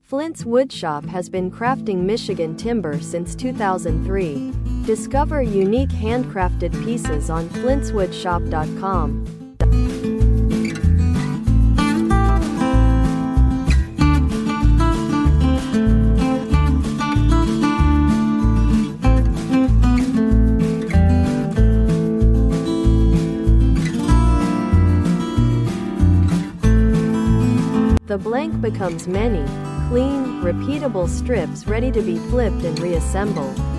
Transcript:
Flints Woodshop has been crafting Michigan timber since 2003. Discover unique handcrafted pieces on flintswoodshop.com. The blank becomes many, clean, repeatable strips ready to be flipped and reassembled.